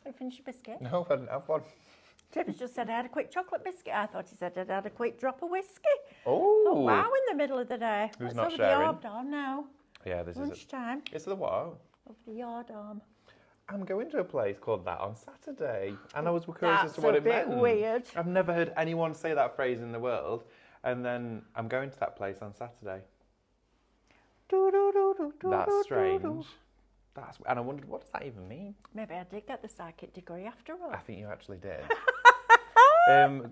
You finished your biscuit? No, I didn't have one. David just said I had a quick chocolate biscuit. I thought he said I'd had a quick drop of whiskey. Oh. Oh, wow, in the middle of the day. Who's Let's not over sharing? the yard arm now. Yeah, this Lunchtime. It's the what? Over the yard arm. I'm going to a place called That on Saturday. And I was curious as That's to what a it bit meant. weird. I've never heard anyone say that phrase in the world. And then I'm going to that place on Saturday. That's strange. And I wondered, what does that even mean? Maybe I did get the psychic degree after all. I think you actually did.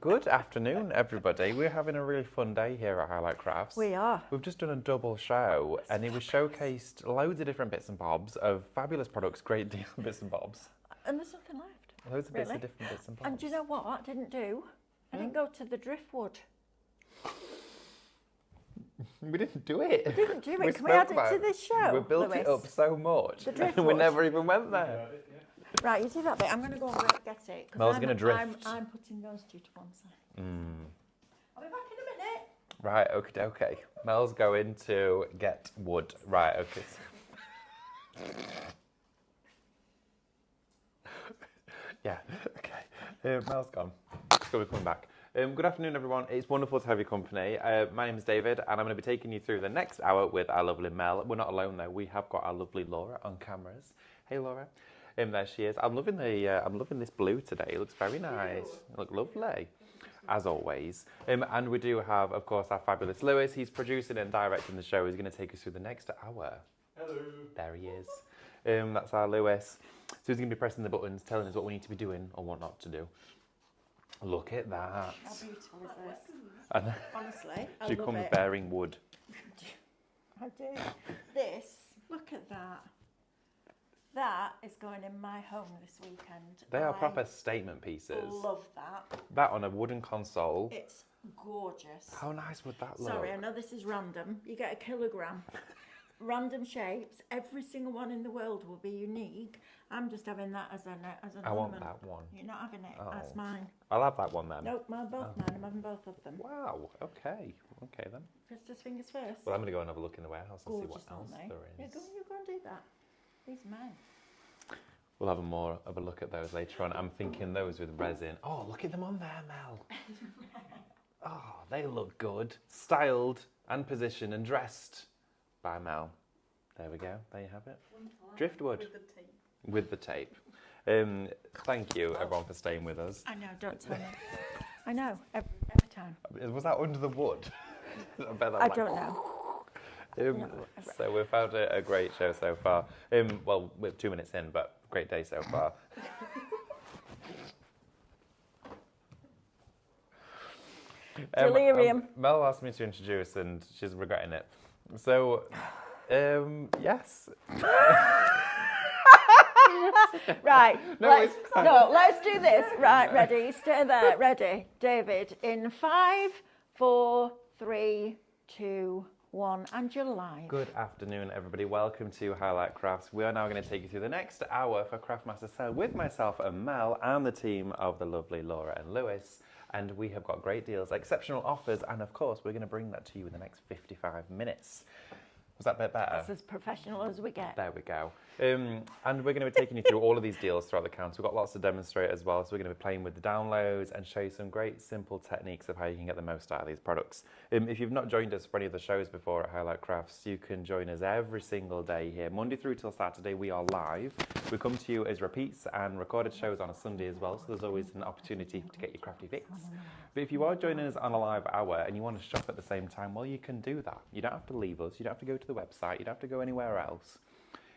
Good afternoon, everybody. We're having a really fun day here at Highlight Crafts. We are. We've just done a double show, and it was showcased loads of different bits and bobs of fabulous products, great deal of bits and bobs. And there's nothing left. Loads of Really? different bits and bobs. And do you know what I didn't do? I didn't go to the driftwood. We didn't do it. We didn't do it. Can we add it to this show, We built it up so much, The and we driftwood. never even went there. Right, you do that bit. I'm going to go and get it. 'cause Mel's gonna drift. I'm putting those two to one side. I'll be back in a minute. Right, okay. Mel's going to get wood. Right, okay. Yeah, okay. Mel's gone. So we're coming back. Good afternoon, everyone. It's wonderful to have your company. My name is David, and I'm going to be taking you through the next hour with our lovely Mel. We're not alone, though. We have got our lovely Laura on cameras. Hey, Laura. There she is. I'm loving this blue today. It looks very nice. It looks lovely, as always. And we do have, of course, our fabulous Lewis. He's producing and directing the show. He's going to take us through the next hour. Hello. There he is. That's our Lewis. So he's going to be pressing the buttons, telling us what we need to be doing or what not to do. Look at that. How beautiful is this? And Honestly, I she love comes it. bearing wood. I do. This, look at that. That is going in my home this weekend. They are I proper statement pieces. love that. That on a wooden console. It's gorgeous. How nice would that look? Sorry, I know this is random. You get a kilogram. Random shapes. Every single one in the world will be unique. I'm just having that as an I want ornament. that one. You're not having it. Oh. That's mine. I'll have that one then. Nope, both mine. I'm having both of them. Wow, okay. Okay then. Just fingers first. Well, I'm going to go and have a look in the warehouse and see Gorgeous, what else aren't they? there Yeah, is. you go and do that. These are mine. We'll have more of a look at those later on. I'm thinking those with resin. Oh, look at them on there, Mel. Oh, they look good. Styled and positioned and dressed by Mel. There we go. There you have it. Driftwood. With the tape. Thank you, everyone, for staying with us. I know, don't tell me. I know, every time. Was that under the wood? I bet that I was don't know. So we've had a great show so far. Well, we're 2 minutes in, but great day so far. Delirium. Mel asked me to introduce, and she's regretting it. So, yes. Right, No, let's do this. Right, ready, stay there, ready. David, in 5, 4, 3, 2, 1, and you're live. Good afternoon, everybody. Welcome to Highlight Crafts. We are now going to take you through the next hour for Craftmaster Sale with myself and Mel and the team of the lovely Laura and Lewis. And we have got great deals, exceptional offers, and of course, we're going to bring that to you in the next 55 minutes. Was that a bit better? That's as professional as we get. There we go. And we're going to be taking you through all of these deals throughout the counter. We've got lots to demonstrate as well, so we're going to be playing with the downloads and show you some great simple techniques of how you can get the most out of these products. If you've not joined us for any of the shows before at Highlight Crafts, you can join us every single day here. Monday through till Saturday, we are live. We come to you as repeats and recorded shows on a Sunday as well, so there's always an opportunity to get your crafty fix. But if you are joining us on a live hour and you want to shop at the same time, well, you can do that. You don't have to leave us. You don't have to go to the website. You don't have to go anywhere else.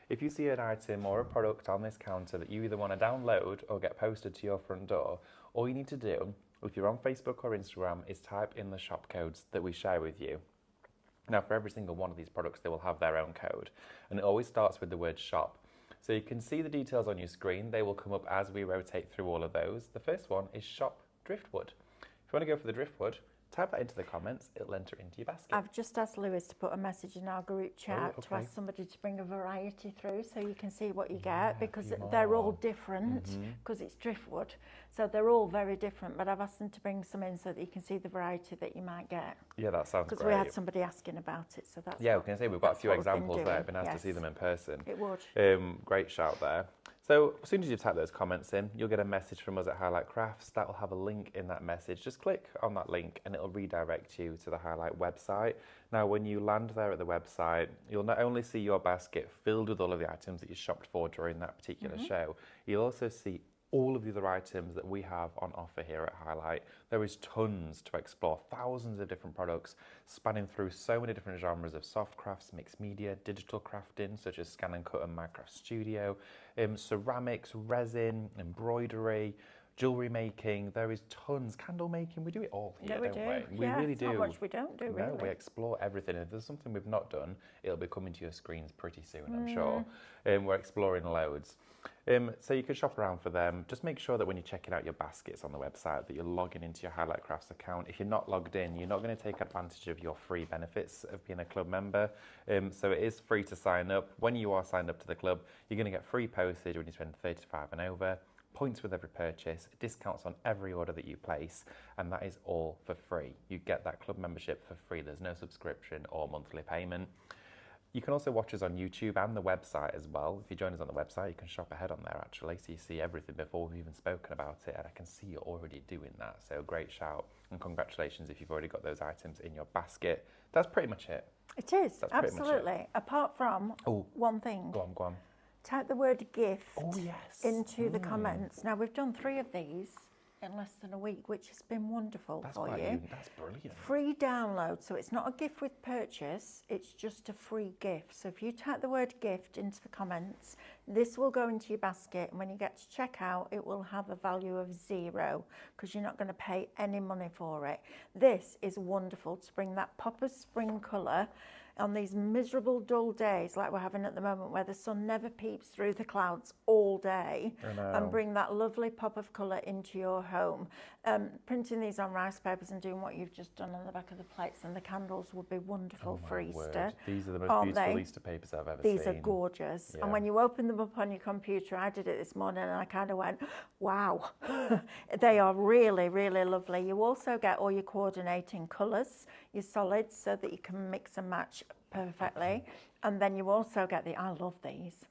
If you see an item or a product on this counter that you either want to download or get posted to your front door, all you need to do, if you're on Facebook or Instagram, is type in the shop codes that we share with you. Now, for every single one of these products, they will have their own code. And it always starts with the word shop. So you can see the details on your screen. They will come up as we rotate through all of those. The first one is Shop Driftwood. If you want to go for the Driftwood, type that into the comments, it'll enter into your basket. I've just asked Lewis to put a message in our group chat to ask somebody to bring a variety through so you can see what you get, because they're all different, because it's driftwood. So they're all very different, but I've asked them to bring some in so that you can see the variety that you might get. Yeah, that sounds great. Because we had somebody asking about it, so that's Yeah, we can say we've got a few what we've been examples there. doing. It'd be nice to see them in person. It would. Great shout there. So as soon as you type those comments in, you'll get a message from us at Highlight Crafts that will have a link in that message. Just click on that link and it'll redirect you to the Highlight website. Now, when you land there at the website, you'll not only see your basket filled with all of the items that you shopped for during that particular show, you'll also see all of the other items that we have on offer here at Highlight. There is tons to explore, thousands of different products spanning through so many different genres of soft crafts, mixed media, digital crafting, such as Scan and Cut and Minecraft Studio, ceramics, resin, embroidery, jewellery making. There is tons. Candle making, we do it all here, don't we? We really do. Not much we don't do, really. No, we explore everything. If there's something we've not done, it'll be coming to your screens pretty soon, I'm sure. We're exploring loads. So you can shop around for them. Just make sure that when you're checking out your baskets on the website that you're logging into your Highlight Crafts account. If you're not logged in, you're not going to take advantage of your free benefits of being a club member. So it is free to sign up. When you are signed up to the club, you're going to get free postage when you spend 35 and over, points with every purchase, discounts on every order that you place, and that is all for free. You get that club membership for free. There's no subscription or monthly payment. You can also watch us on YouTube and the website as well. If you join us on the website, you can shop ahead on there actually, so you see everything before we've even spoken about it, and I can see you're already doing that, so great shout, and congratulations if you've already got those items in your basket. That's pretty much it. It is, absolutely. Apart from one thing. Go on. Type the word gift into the comments. Now, we've done 3 of these in less than a week, which has been wonderful for you. That's brilliant. Free download, so it's not a gift with purchase, it's just a free gift. So if you type the word gift into the comments, this will go into your basket, and when you get to checkout, it will have a value of 0 because you're not going to pay any money for it. This is wonderful to bring that pop of spring colour on these miserable dull days like we're having at the moment, where the sun never peeps through the clouds all day, and bring that lovely pop of colour into your home. Printing these on rice papers and doing what you've just done on the back of the plates and the candles would be wonderful for Easter. These are the most beautiful Easter papers I've ever seen. These are gorgeous. And when you open them up on your computer, I did it this morning and I kind of went, wow. They are really, really lovely. You also get all your coordinating colours, your solids, so that you can mix and match perfectly. And then you also get I love these.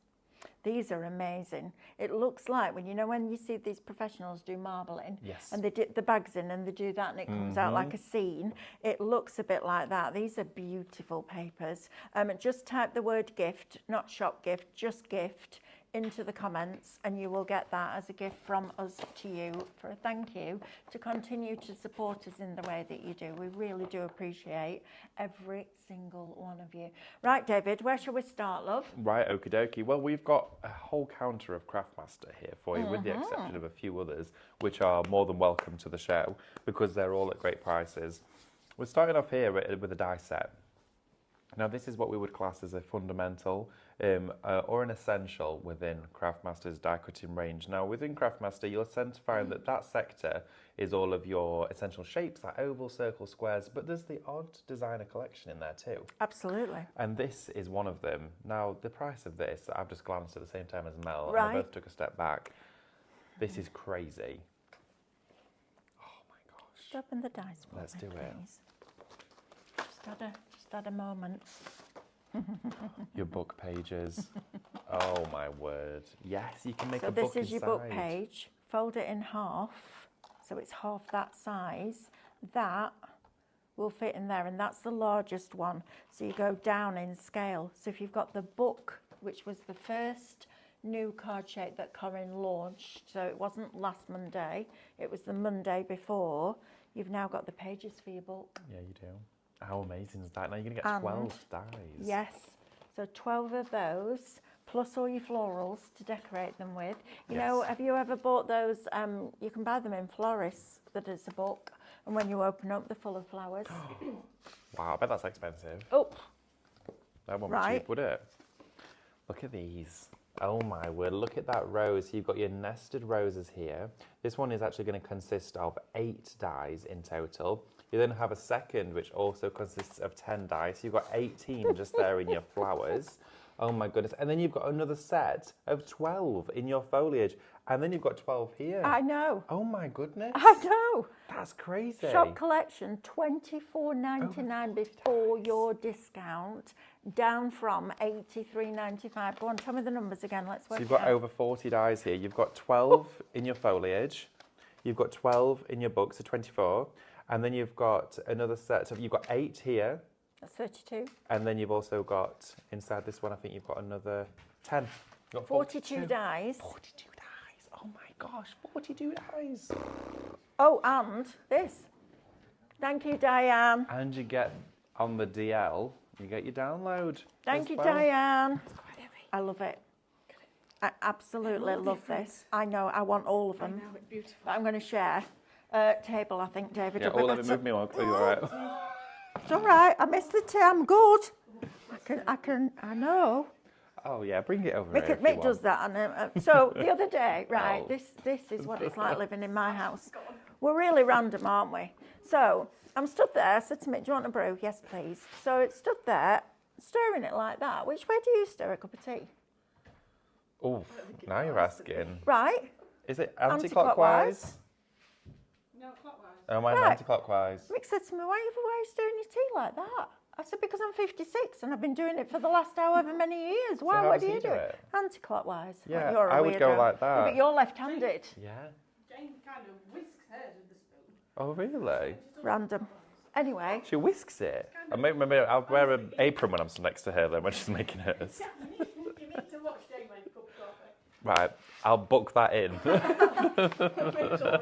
These are amazing. It looks like when you see these professionals do marbling, and they dip the bags in and they do that and it comes out like a scene, it looks a bit like that. These are beautiful papers. Just type the word gift, not shop gift, just gift, into the comments, and you will get that as a gift from us to you for a thank you to continue to support us in the way that you do. We really do appreciate every single one of you. Right, David, where shall we start, love? Right, okie dokie. Well, we've got a whole counter of Craftmaster here for you, with the exception of a few others, which are more than welcome to the show because they're all at great prices. We're starting off here with a die set. Now, this is what we would class as a fundamental or an essential within Craftmaster's die cutting range. Now, within Craftmaster, you'll tend to find that sector is all of your essential shapes, like oval, circle, squares, but there's the odd designer collection in there too. Absolutely. And this is one of them. Now, the price of this, I've just glanced at the same time as Mel, and we both took a step back. This is crazy. Oh my gosh. Just open the dice for Let's me, do it. Please. Just had a moment. Your book pages. Oh my word. Yes, you can make a book So this is your book inside. page. Fold it in half, so it's half that size. That will fit in there, and that's the largest one. So you go down in scale. So if you've got the book, which was the first new card shape that Corinne launched, so it wasn't last Monday, it was the Monday before, you've now got the pages for your book. Yeah, you do. How amazing is that? Now you're going to get 12 dies. Yes, so 12 of those, plus all your florals to decorate them with. You know, have you ever bought those, you can buy them in florists that is a book, and when you open up, they're full of flowers. Wow, I bet that's expensive. Oh, That won't be cheap, would it? Look at these. Oh my word, look at that rose. You've got your nested roses here. This one is actually going to consist of 8 dies in total. You then have a second, which also consists of 10 dies. So you've got 18 just there in your flowers. Oh my goodness. And then you've got another set of 12 in your foliage. And then you've got 12 here. I know. Oh my goodness. I know. That's crazy. Shop collection, $24.99 before your discount, down from $83.95. Go on, tell me the numbers again. Let's work So you've it got out. over 40 dies here. You've got 12 in your foliage. You've got 12 in your book, so 24. And then you've got another set of, you've got 8 here. That's 32. And then you've also got, inside this one, I think you've got another 10. You've got 42 dies. 42 dies. Oh my gosh, 42 dies. Oh, and this. Thank you, Diane. And you get, on the DL, you get your download. Thank you, well. Diane. It's quite heavy. I love it. I absolutely love this. I know, I want all of them. I know, it's beautiful. But I'm going to share. Table, I think, David. Yeah, let me move me on. Are you all right? It's all right. I missed the tea. I'm good. I know. Oh yeah, bring it over here. Mick does that. And, so the other day, right, Oh. this is what it's like living in my house. We're really random, aren't we? So I'm stood there. I said to Mick, do you want a brew? Yes, please. So it stood there, stirring it like that. Which way do you stir a cup of tea? Oh, now you're asking. Right. Is it anti-clockwise? No, clockwise. Oh, mine's Right. anti-clockwise. Mick said to me, why are you stirring your tea like that? I said, because I'm 56 and I've been doing it for the last however many years. Why how would does he you do do it? Anti-clockwise. Yeah, You're a I would go weirdo. like that. Yeah, but you're left-handed. Yeah. Jane kind of whisks hers with the spoon. Oh, really? Random. Anyway, She whisks it. Maybe I'll wear an apron when I'm next to her then when she's making hers. You need to watch Jane make a cup of coffee. Right, I'll book that in.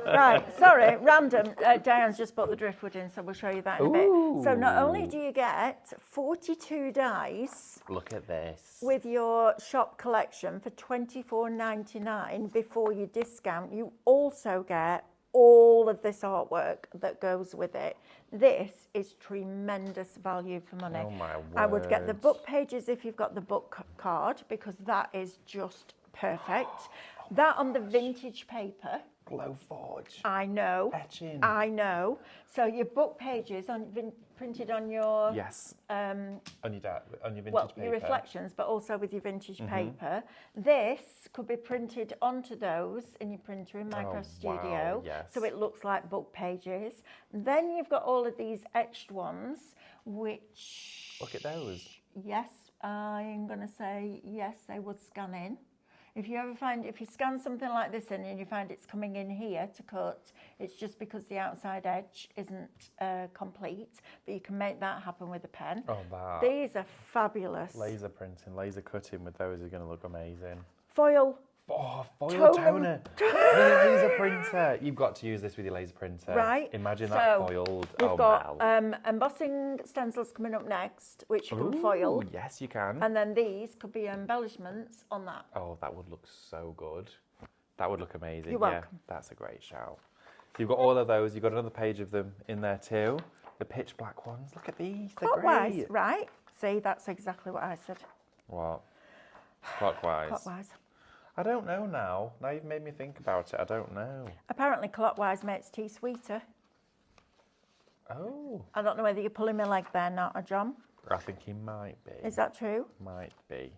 right, sorry, random. Diane's just put the driftwood in, so we'll show you that in a bit. So not only Ooh. do you get 42 dies Look at this. with your shop collection for $24.99 before your discount, you also get all of this artwork that goes with it. This is tremendous value for money. Oh my I would get the word. book pages if you've got the book card, because that is just perfect. That on the vintage paper. Glowforge. I know. Etching. I know. So your book pages printed on your Yes. On your vintage well, paper. your reflections, but also with your vintage paper. This could be printed onto those in your printer in Micro wow, Studio, yes. so it looks like book pages. Then you've got all of these etched ones, which Look at those. yes, I'm going to say yes, they would scan in. If you scan something like this in and you find it's coming in here to cut, it's just because the outside edge isn't complete, but you can make that happen with a pen. Oh, that. These are fabulous. Laser printing, laser cutting with those are going to look amazing. Foil. Oh, foil Toner. toner. The laser printer. You've got to use this with your laser printer. Right. Imagine So, that foiled. We've oh, got Mel. embossing stencils coming up next, which you can foil. Ooh, yes, you can. And then these could be embellishments on that. Oh, that would look so good. That would look amazing. You're Yeah, welcome. that's a great shout. So you've got all of those. You've got another page of them in there too. The pitch black ones. Look at these. They're Clockwise, great. right? See, that's exactly what I said. What? Clockwise. Clockwise. I don't know now. Now you've made me think about it. I don't know. Apparently clockwise makes tea sweeter. Oh. I don't know whether you're pulling my leg there, not a John. I think he might be. Is that true? Might be.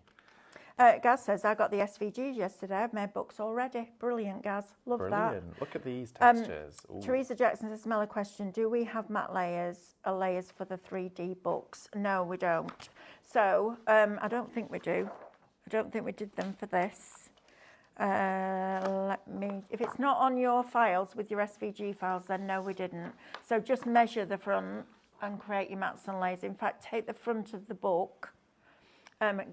Gaz says, I got the SVGs yesterday. I've made books already. Brilliant, Gaz. Love that. Brilliant. Look at these textures. Ooh. Teresa Jackson says, Mel, a question. Do we have matte layers for the 3D books? No, we don't. So, I don't think we do. I don't think we did them for this. If it's not on your files with your SVG files, then no, we didn't. So just measure the front and create your mattes and layers. In fact, take the front of the book,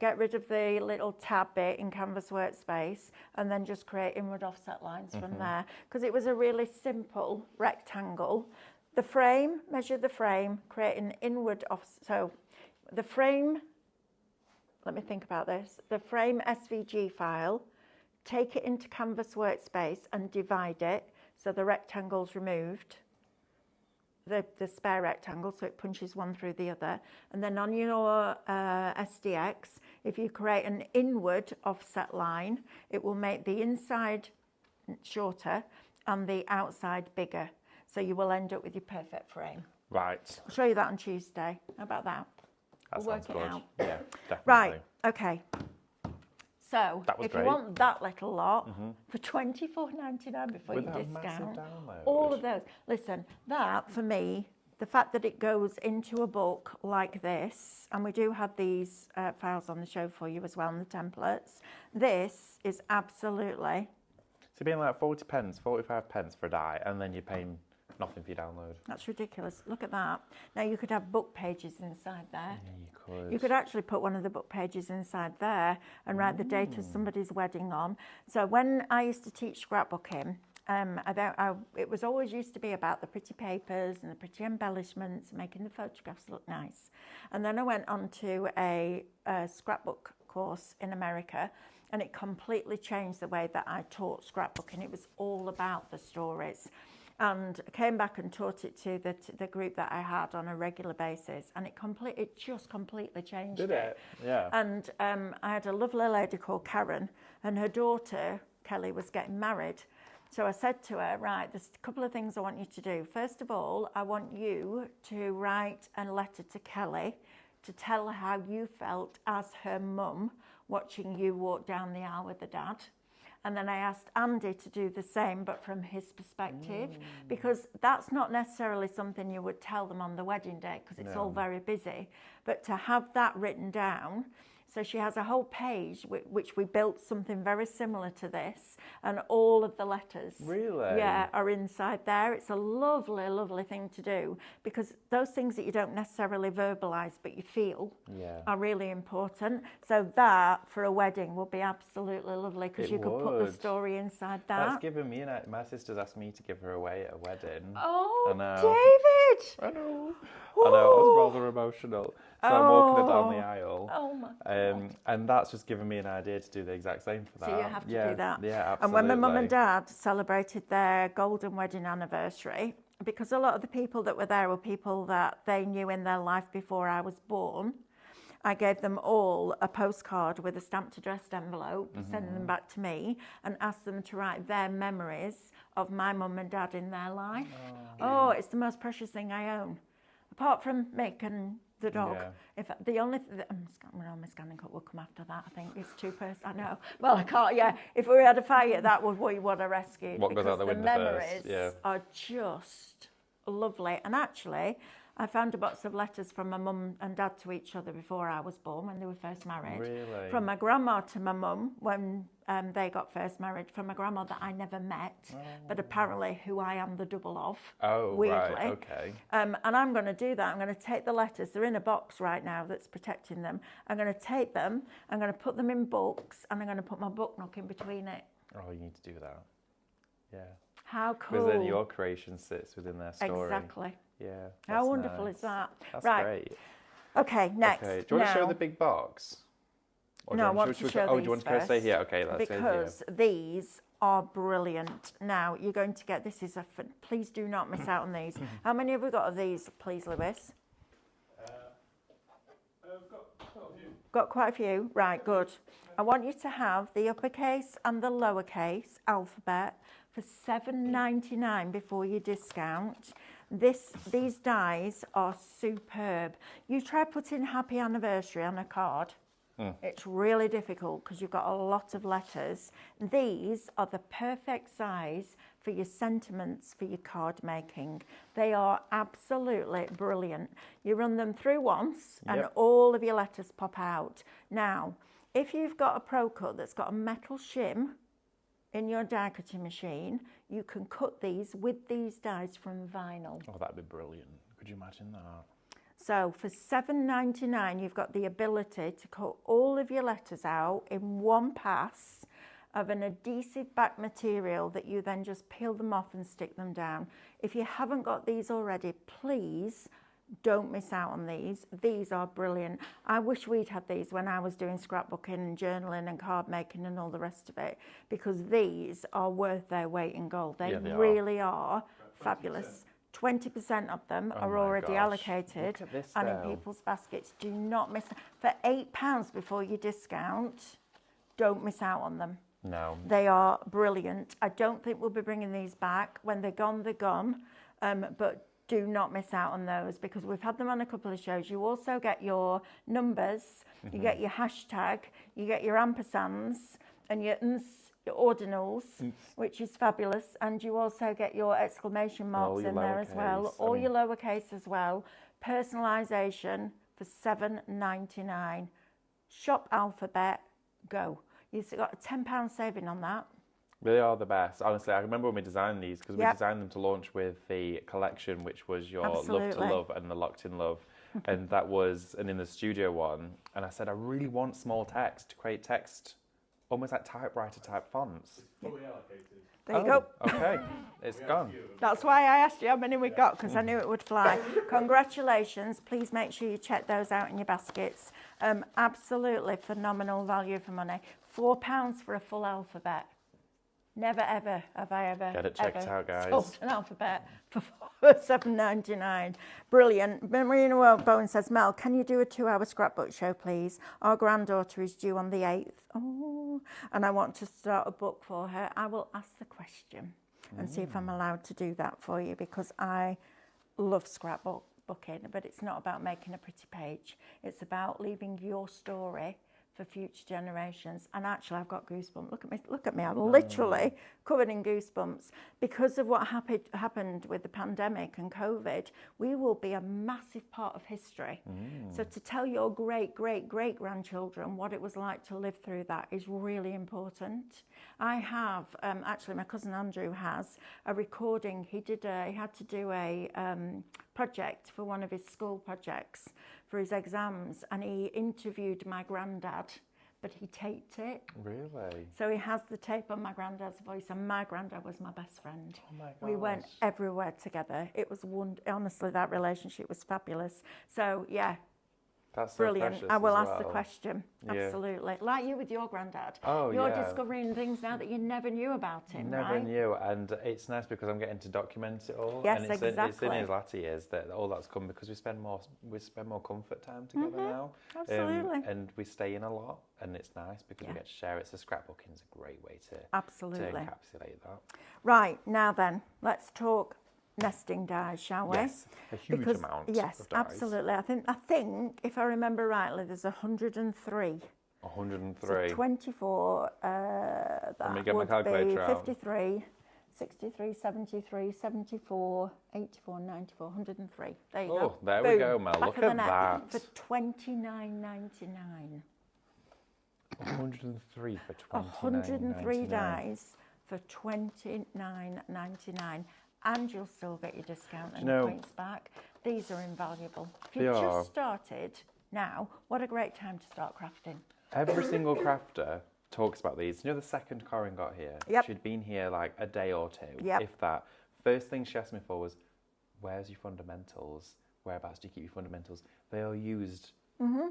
get rid of the little tab bit in Canvas Workspace, and then just create inward offset lines from there. Because it was a really simple rectangle. The frame, measure the frame, create an inward offset. So the frame, let me think about this. The frame SVG file, take it into Canvas Workspace and divide it so the rectangle's removed, the spare rectangle, so it punches one through the other. And then on your SDX, if you create an inward offset line, it will make the inside shorter and the outside bigger. So you will end up with your perfect frame. Right. I'll show you that on Tuesday. How about that? That We'll sounds work it good. out. Yeah, definitely. Right, okay. So That was if great. you want that little lot for $24.99 before With you that discount, massive download. all of those. Listen, that for me, the fact that it goes into a book like this, and we do have these files on the show for you as well, and the templates. This is absolutely. So being like 40 pence, 45 pence for a die, and then you're paying nothing for your download. That's ridiculous. Look at that. Now you could have book pages inside there. Yeah, you could. You could actually put one of the book pages inside there and write the date of somebody's wedding on. So when I used to teach scrapbooking, it was always used to be about the pretty papers and the pretty embellishments, making the photographs look nice. And then I went on to a scrapbook course in America, and it completely changed the way that I taught scrapbooking. It was all about the stories. And I came back and taught it to the group that I had on a regular basis, and it just completely changed. Did it? Yeah. And I had a lovely lady called Karen, and her daughter, Kelly, was getting married. So I said to her, right, there's a couple of things I want you to do. First of all, I want you to write a letter to Kelly to tell her how you felt as her mum watching you walk down the aisle with the dad. And then I asked Andy to do the same, but from his perspective, because that's not necessarily something you would tell them on the wedding day, because it's all very busy. But to have that written down, so she has a whole page which we built something very similar to this, and all of the letters, are inside there. It's a lovely, lovely thing to do, because those things that you don't necessarily verbalise but you feel are really important. So that for a wedding would be absolutely lovely, because you could put the story inside that. That's given me my sister's asked me to give her away at a wedding. Oh, I know. David! I know. I know. I was rather emotional. So I'm walking her down the aisle. Oh my God. And that's just given me an idea to do the exact same for that. So you have to do that. Yeah, absolutely. And when my mum and dad celebrated their golden wedding anniversary, because a lot of the people that were there were people that they knew in their life before I was born, I gave them all a postcard with a stamped addressed envelope, sending them back to me, and asked them to write their memories of my mum and dad in their life. Oh, it's the most precious thing I own. Apart from Mick and the dog. Yeah. In fact, the only my scanning cut will come after that. I think it's two person. I know. Well, I can't. Yeah, if we had a fire, that would be what I rescued. What goes out the window memories first? are just lovely. And actually, I found a box of letters from my mum and dad to each other before I was born, when they were first married. Really? From my grandma to my mum when they got first married. From my grandma that I never met, but apparently who I am the double of. Oh, weirdly. right, okay. And I'm going to do that. I'm going to take the letters. They're in a box right now that's protecting them. I'm going to take them. I'm going to put them in books, and I'm going to put my book nook in between it. Oh, you need to do that. Yeah. How cool. Because then your creation sits within their story. Exactly. Yeah. How wonderful is that? That's right. great. Okay, next. Okay. Do you want to show the big box? Or no, I want to show these do you want to first, say here? Okay, let's go here. Because these are brilliant. Now, you're going to get, this is please do not miss out on these. How many have we got of these, please, Lewis? I've got quite a few. Got quite a few? Right, good. I want you to have the uppercase and the lowercase alphabet for $7.99 before you discount. These dies are superb. You try putting happy anniversary on a card. It's really difficult because you've got a lot of letters. These are the perfect size for your sentiments, for your card making. They are absolutely brilliant. You run them through once and all of your letters pop out. Now, if you've got a Pro Cut that's got a metal shim in your die cutting machine, you can cut these with these dies from vinyl. Oh, that'd be brilliant. Could you imagine that? So for $7.99, you've got the ability to cut all of your letters out in one pass of an adhesive back material that you then just peel them off and stick them down. If you haven't got these already, please don't miss out on these. These are brilliant. I wish we'd had these when I was doing scrapbooking and journaling and card making and all the rest of it, because these are worth their weight in gold. They really are fabulous. 20% of them are already allocated and in people's baskets. Do not miss. For £8 before you discount, don't miss out on them. No. They are brilliant. I don't think we'll be bringing these back. When they're gone, they're gone. But do not miss out on those because we've had them on a couple of shows. You also get your numbers, you get your hashtag, you get your ampersands and your ordinals, which is fabulous, and you also get your exclamation marks in there as well, all your lowercase as well. Personalisation for $7.99. Shop Alphabet, go. You've got a £10 saving on that. They are the best. Honestly, I remember when we designed these because we designed them to launch with the collection, which was your Love to Love and the Locked in Love. And that was in the studio one. And I said, I really want small text to create text, almost like typewriter type fonts. Fully allocated. There you go. Okay, it's gone. That's why I asked you how many we got, because I knew it would fly. Congratulations. Please make sure you check those out in your baskets. Absolutely phenomenal value for money. £4 for a full alphabet. Never ever have I ever Get it checked out, guys. sold an alphabet for $7.99. Brilliant. Marina Bowen says, Mel, can you do a 2-hour scrapbook show, please? Our granddaughter is due on the 8th. Oh, and I want to start a book for her. I will ask the question and see if I'm allowed to do that for you, because I love scrapbooking, but it's not about making a pretty page. It's about leaving your story for future generations. And actually, I've got goosebumps. Look at me. I'm literally covered in goosebumps. Because of what happened with the pandemic and COVID, we will be a massive part of history. So to tell your great-great-great-grandchildren what it was like to live through that is really important. I have, actually, my cousin Andrew has a recording. He had to do a project for one of his school projects for his exams, and he interviewed my granddad, but he taped it. Really? So he has the tape on my granddad's voice, and my granddad was my best friend. Oh my gosh. We went everywhere together. It was honestly, that relationship was fabulous. So yeah. That's so brilliant. precious I will as ask the well. question. Yeah. Absolutely. Like you with your granddad. Oh, You're yeah. discovering things now that you never knew about him, Never right? knew, and it's nice because I'm getting to document it all. Yes, and it's exactly. in his latter years that all that's come because we spend more comfort time together now. Absolutely. And we stay in a lot, and it's nice because we get to share it. So scrapbooking is a great way to encapsulate that. Right, now then, let's talk nesting dies, shall we? Yes, a huge amount of dies. Absolutely. I think if I remember rightly, there's 103. 103. So 24, that Let me get my would calculator be out. 53, 63, 73, 74, 84, 94, 103. There you go. Oh, there we Boom. go, Mel. Back Look of the at net that. For $29.99. 103 for 103 dies for $29.99, and you'll still get your discount and your points back. These are invaluable. If you just started now, what a great time to start crafting. Every single crafter talks about these. You know, the second Corinne got here, she'd been here like a day or two, if that. First thing she asked me for was, where's your fundamentals? Whereabouts do you keep your fundamentals? They are used.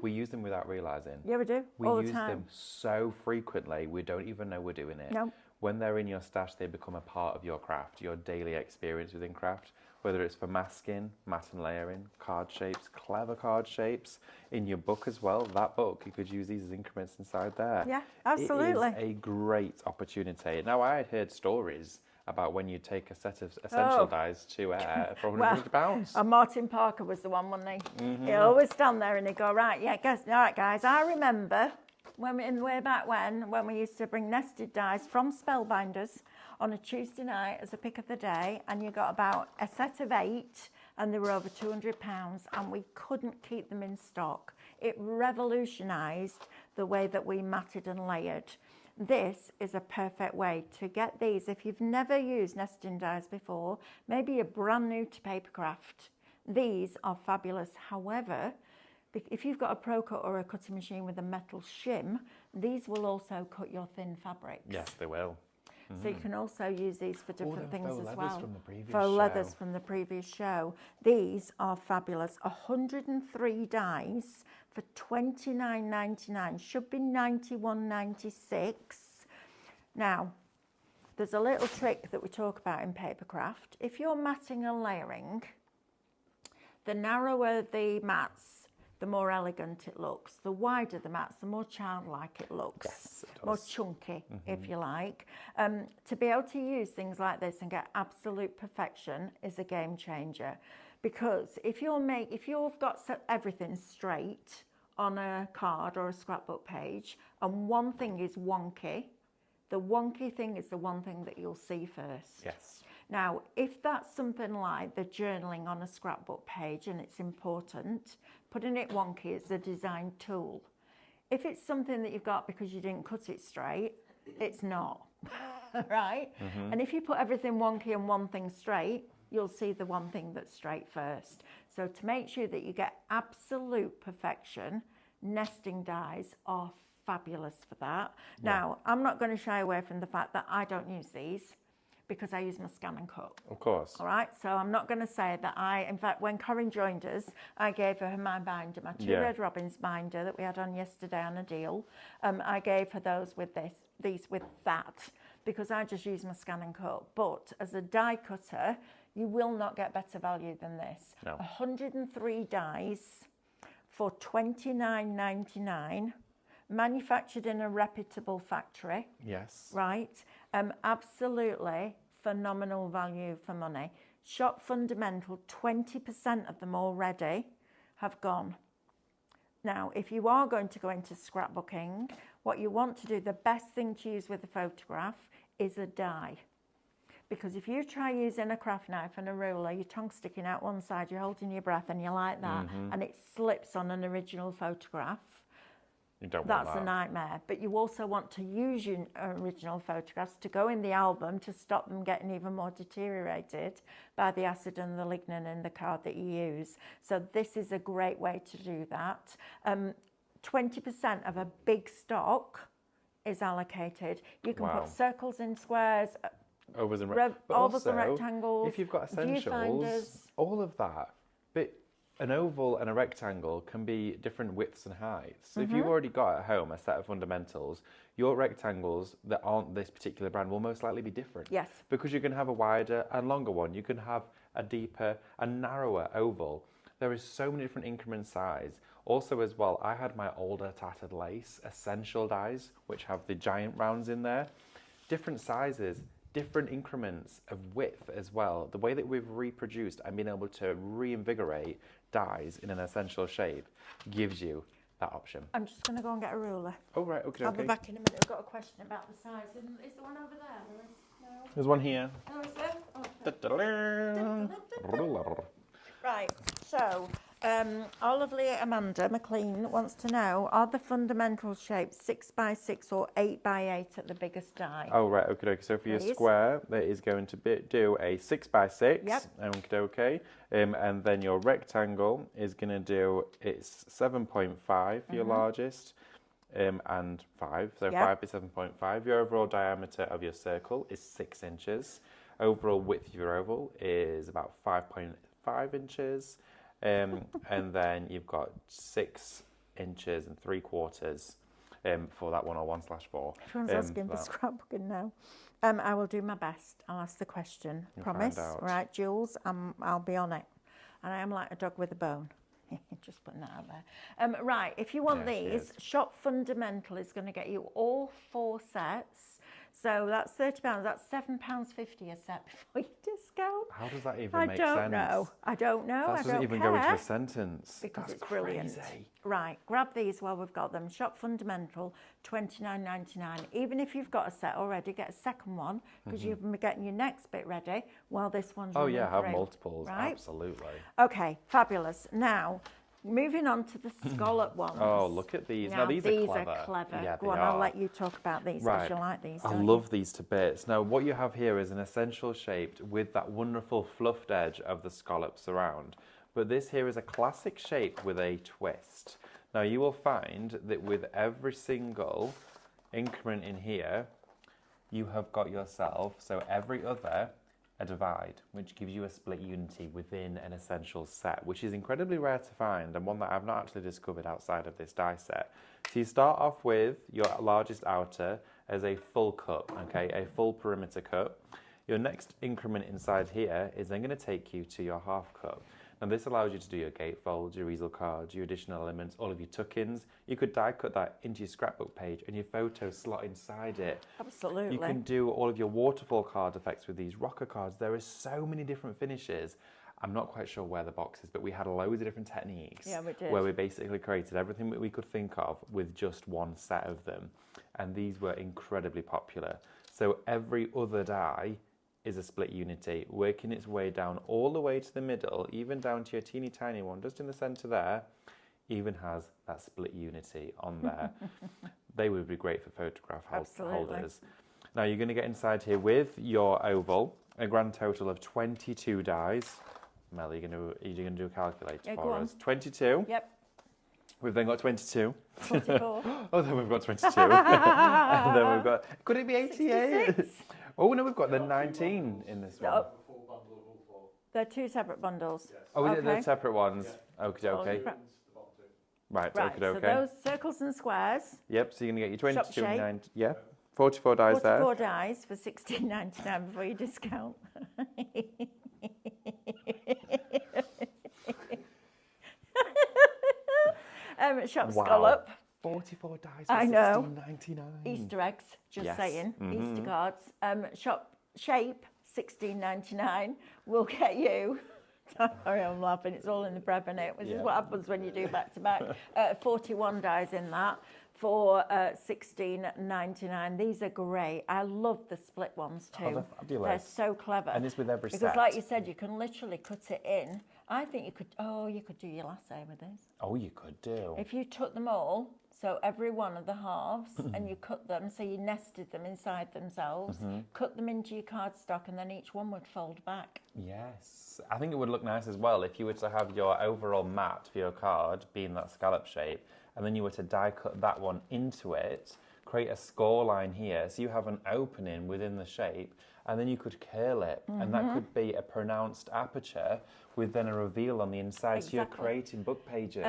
We use them without realising. Yeah, we do. We all the use time. them so frequently, we don't even know we're doing it. No. When they're in your stash, they become a part of your craft, your daily experience within craft, whether it's for masking, mat and layering, card shapes, clever card shapes. In your book as well, that book, you could use these as increments inside there. Yeah, absolutely. It is a great opportunity. Now, I had heard stories about when you take a set of essential dies to air for £150. And Martin Parker was the one, wasn't he? He'd always stand there and he'd go, right, guys, I remember way back when we used to bring nested dies from Spellbinders on a Tuesday night as a pick of the day, and you got about a set of 8, and they were over £200, and we couldn't keep them in stock. It revolutionised the way that we matted and layered. This is a perfect way to get these. If you've never used nesting dies before, maybe you're brand new to papercraft, these are fabulous. However, if you've got a Pro Cut or a cutting machine with a metal shim, these will also cut your thin fabrics. Yes, they will. So you can also use these for different things as well. From the previous faux show. leathers from the previous show. These are fabulous. 103 dies for $29.99. Should be $91.96. Now, there's a little trick that we talk about in papercraft. If you're matting and layering, the narrower the mats, the more elegant it looks. The wider the mats, the more childlike it looks. Yes, it does. More chunky, if you like. To be able to use things like this and get absolute perfection is a game changer. Because if you've got everything straight on a card or a scrapbook page, and one thing is wonky, the wonky thing is the one thing that you'll see first. Yes. Now, if that's something like the journaling on a scrapbook page and it's important, putting it wonky is a design tool. If it's something that you've got because you didn't cut it straight, it's not, right? And if you put everything wonky and one thing straight, you'll see the one thing that's straight first. So to make sure that you get absolute perfection, nesting dies are fabulous for that. Yeah. Now, I'm not going to shy away from the fact that I don't use these because I use my scan and cut. Of course. All right, so I'm not going to say that in fact, when Corinne joined us, I gave her my binder, my two Red Robins binder that we had on yesterday on a deal. I gave her those with these with that, because I just use my scan and cut. But as a die cutter, you will not get better value than this. No. 103 dies for $29.99, manufactured in a reputable factory. Yes. Right, absolutely phenomenal value for money. Shop Fundamental, 20% of them already have gone. Now, if you are going to go into scrapbooking, what you want to do, the best thing to use with a photograph is a die. Because if you try using a craft knife and a ruler, your tongue sticking out one side, you're holding your breath and you're like that, and it slips on an original photograph, You don't want that's that. a nightmare. But you also want to use your original photographs to go in the album to stop them getting even more deteriorated by the acid and the lignin in the card that you use. So this is a great way to do that. 20% of a big stock is allocated. You can put circles in squares, ovals and rectangles, if you've got essentials, viewfinders. all of that. But an oval and a rectangle can be different widths and heights. So if you've already got at home a set of fundamentals, your rectangles that aren't this particular brand will most likely be different. Yes. Because you can have a wider and longer one. You can have a deeper and narrower oval. There is so many different increment size. Also as well, I had my older tattered lace essential dies, which have the giant rounds in there. Different sizes, different increments of width as well. The way that we've reproduced and been able to reinvigorate dies in an essential shape gives you that option. I'm just going to go and get a ruler. Oh, right, okay, I'll be back in a minute. I've got a question about the size. Is there one over there, Lewis? No. There's one here. Oh, is there? Oh. Right, so our lovely Amanda McLean wants to know, are the fundamental shapes 6x6 or 8x8 at the biggest die? Oh, right, okay. So for your square, that is going to do a 6x6. Yep. Okay. And then your rectangle is going to do, it's 7.5 for your largest, and 5. So 5 is 7.5. Your overall diameter of your circle is 6 inches. Overall width of your oval is about 5.5 inches. And then you've got 6 inches and 3/4 for that 101/4. Everyone's asking for scrapbooking now. I will do my best. I'll ask the question. Promise. Right, Jules, I'll be on it. And I am like a dog with a bone. Just putting that out there. Right, if you want these, Shop Fundamental is going to get you all 4 sets. So that's £30. That's £7.50 a set before you discount. How does that even make sense? I don't know. That doesn't even go into a sentence. Because that's it's brilliant. Crazy. Right, grab these while we've got them. Shop Fundamental, $29.99. Even if you've got a set already, get a second one because you've been getting your next bit ready while this one's running have through. multiples. Right? Absolutely. Okay, fabulous. Now, moving on to the scallop ones. Oh, look at these. Now these are clever. Yeah, Go on, I'll let you talk about these because you like these, I love these to bits. Now, what you have here is an essential shaped with that wonderful fluffed edge of the scallops around. But this here is a classic shape with a twist. Now, you will find that with every single increment in here, you have got yourself, so every other, a divide, which gives you a split unity within an essential set, which is incredibly rare to find and one that I've not actually discovered outside of this die set. So you start off with your largest outer as a full cup, okay, a full perimeter cup. Your next increment inside here is then going to take you to your half cup. And this allows you to do your gatefolds, your easel cards, your additional elements, all of your tuck-ins. You could die cut that into your scrapbook page and your photos slot inside it. Absolutely. You can do all of your waterfall card effects with these rocker cards. There are so many different finishes. I'm not quite sure where the box is, but we had loads of different techniques. Yeah, we did. Where we basically created everything that we could think of with just one set of them. And these were incredibly popular. So every other die is a split unity, working its way down all the way to the middle, even down to your teeny tiny one, just in the centre there, even has that split unity on there. They would be great for photograph holders. Now you're going to get inside here with your oval, a grand total of 22 dies. Mel, are you going to do a calculator for us? 22. Yep. We've then got 22. 44. Oh, then we've got 22. And then we've got, could it be 88? 66. Oh, no, we've got the 19 in this one. No. They're two separate bundles. Yes. Oh, is it the separate ones? Yeah. Okay, okay. Right, right, okay, okay. So those circles and squares. Yep, so you're going to get your 22 shape. 9, yeah, 44 dies there. 44 dies for $16.99 before you discount. Shop scallop. 44 dies for I know. $16.99. Easter eggs, just saying. Mm-hmm. Easter cards. Shop shape, $16.99. We'll get you. Sorry, I'm laughing. It's all in the prep, innit? Which is what happens when you do back to back. 41 dies in that for $16.99. These are great. I love the split ones too. Oh, they're fabulous. They're so clever. And it's with every set. Because like you said, you can literally cut it in. I think you could, you could do your lasso with this. Oh, you could do. If you took them all, so every one of the halves, and you cut them, so you nested them inside themselves, cut them into your cardstock, and then each one would fold back. Yes. I think it would look nice as well if you were to have your overall mat for your card being that scallop shape, and then you were to die cut that one into it, create a score line here, so you have an opening within the shape, and then you could curl it, and that could be a pronounced aperture with then a reveal on the inside, so you're creating book pages.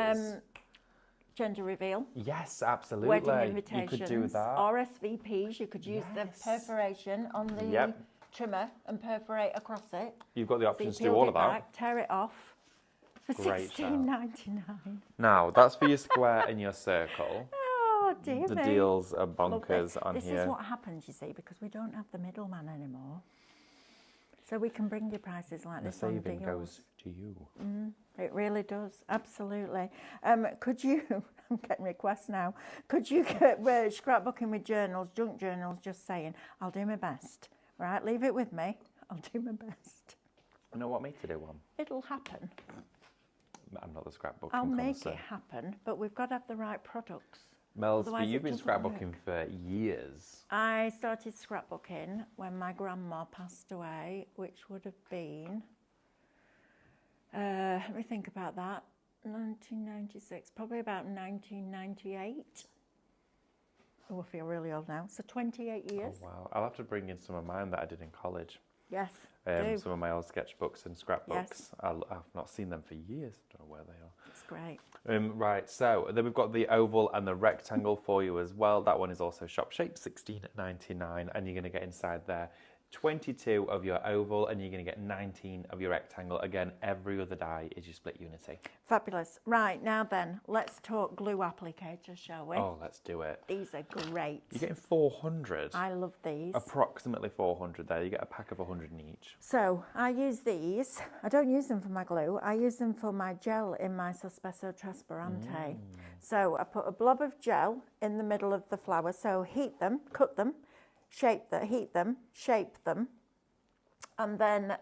Gender reveal. Yes, absolutely. Wedding invitations. You could do that. RSVPs, you could use the perforation on the trimmer and perforate across it. You've got the option so to do all of that. Back, tear it off for $16.99. Now, that's for your square and your circle. Oh, dear The me. deals are bonkers on this here. This is what happens, you see, because we don't have the middleman anymore. So we can bring your prices like this on deals. The saving goes to you. It really does, absolutely. Could you, I'm getting requests now, could you get scrapbooking with journals, junk journals, just saying, I'll do my best, right? Leave it with me, I'll do my best. You know what me to do one? It'll happen. I'm not the scrapbooking I'll make concert. it happen, but we've got to have the right products. Mel, you've been scrapbooking for years. I started scrapbooking when my grandma passed away, which would have been, let me think about that, 1996, probably about 1998. Oh, I feel really old now. So 28 years. Oh, wow. I'll have to bring in some of mine that I did in college. Yes, some of my old sketchbooks and scrapbooks. Yes. I've not seen them for years. Don't know where they are. It's great. Right, so then we've got the oval and the rectangle for you as well. That one is also shop shape, $16.99, and you're going to get inside there 22 of your oval, and you're going to get 19 of your rectangle. Again, every other die is your split unity. Fabulous. Right, now then, let's talk glue applicators, shall we? Oh, let's do it. These are great. You're getting 400. I love these. Approximately 400 there. You get a pack of 100 in each. So, I use these. I don't use them for my glue. I use them for my gel in my Sospeso Trasparente. So, I put a blob of gel in the middle of the flower. So, heat them, cut them, heat them, shape them, and then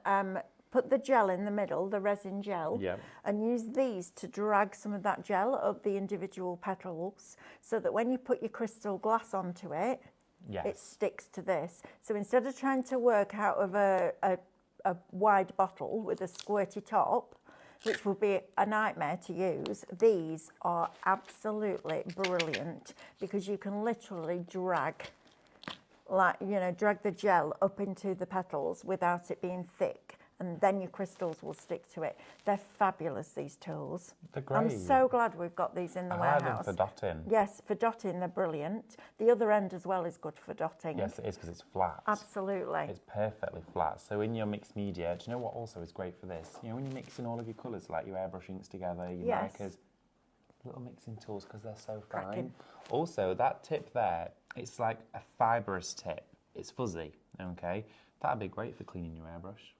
put the gel in the middle, the resin gel, and use these to drag some of that gel up the individual petals so that when you put your crystal glass onto it, it sticks to this. So instead of trying to work out of a wide bottle with a squirty top, which would be a nightmare to use, these are absolutely brilliant because you can literally drag the gel up into the petals without it being thick and then your crystals will stick to it. They're fabulous, these tools. They're great. I'm so glad we've got these in the warehouse. I like them for dotting. Yes, for dotting, they're brilliant. The other end as well is good for dotting. Yes, it is, because it's flat. Absolutely. It's perfectly flat. So in your mixed media, do you know what also is great for this? You know, when you're mixing all of your colours, like your airbrush inks together, your markers, little mixing tools, because they're so fine. Cracking. Also, that tip there, it's like a fibrous tip. It's fuzzy, okay? That'd be great for cleaning your airbrush.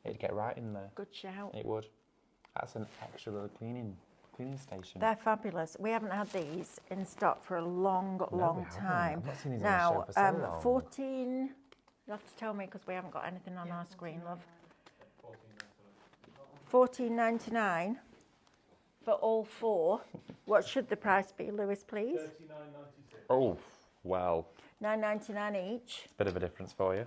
It'd get right in there. Good shout. It would. That's an extra little cleaning station. They're fabulous. We haven't had these in stock for a long time. I've not seen these now, on the show for so long. 14, you'll have to tell me because we haven't got anything on our screen, love. $14.99 for all four. What should the price be, Lewis, please? $39.96. Oh, wow. $9.99 each. It's a bit of a difference for you.